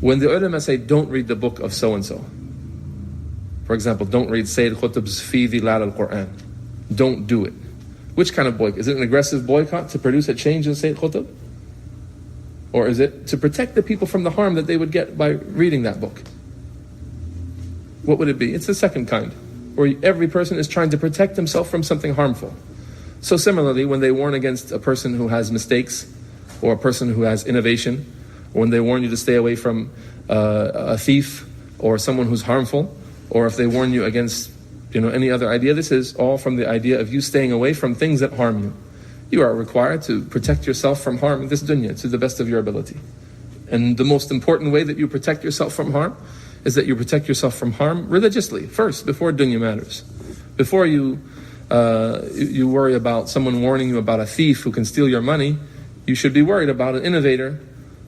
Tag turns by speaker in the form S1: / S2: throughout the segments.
S1: When the ulama say, don't read the book of so-and-so, for example, don't read Sayyid Qutb's Fi Dhilal al-Quran. Don't do it. Which kind of boycott? Is it an aggressive boycott to produce a change in Sayyid Qutb? Or is it to protect the people from the harm that they would get by reading that book? What would it be? It's the second kind, where every person is trying to protect himself from something harmful. So similarly, when they warn against a person who has mistakes, or a person who has innovation, or when they warn you to stay away from a thief, or someone who's harmful, or if they warn you against any other idea, this is all from the idea of you staying away from things that harm you. You are required to protect yourself from harm in this dunya to the best of your ability. And the most important way that you protect yourself from harm is that you protect yourself from harm religiously, first, before dunya matters. Before you worry about someone warning you about a thief who can steal your money, you should be worried about an innovator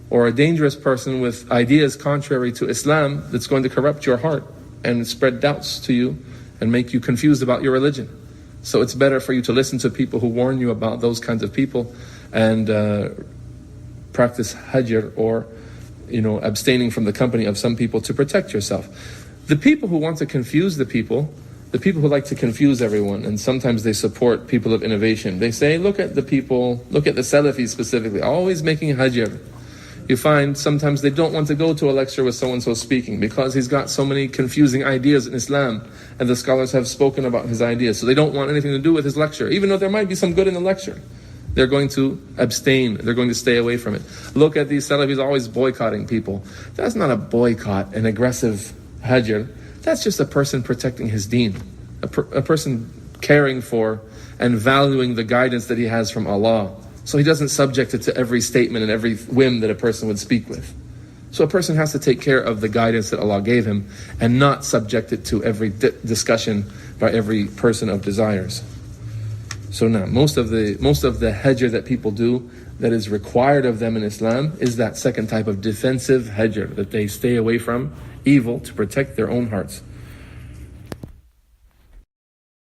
S1: or a dangerous person with ideas contrary to Islam that's going to corrupt your heart and spread doubts to you and make you confused about your religion. So it's better for you to listen to people who warn you about those kinds of people and practice hajr, or abstaining from the company of some people to protect yourself. The people who want to confuse the people who like to confuse everyone, and sometimes they support people of innovation, they say, look at the Salafis specifically, always making hajr. You find sometimes they don't want to go to a lecture with so-and-so speaking because he's got so many confusing ideas in Islam, and the scholars have spoken about his ideas, so they don't want anything to do with his lecture, even though there might be some good in the lecture. They're going to abstain, they're going to stay away from it. Look at these Salafis always boycotting people. That's not a boycott, an aggressive hajr. That's just a person protecting his deen, a person caring for and valuing the guidance that he has from Allah. So he doesn't subject it to every statement and every whim that a person would speak with. So a person has to take care of the guidance that Allah gave him and not subject it to every discussion by every person of desires. So now, most of the hajr that people do that is required of them in Islam is that second type of defensive hajr, that they stay away from evil to protect their own hearts.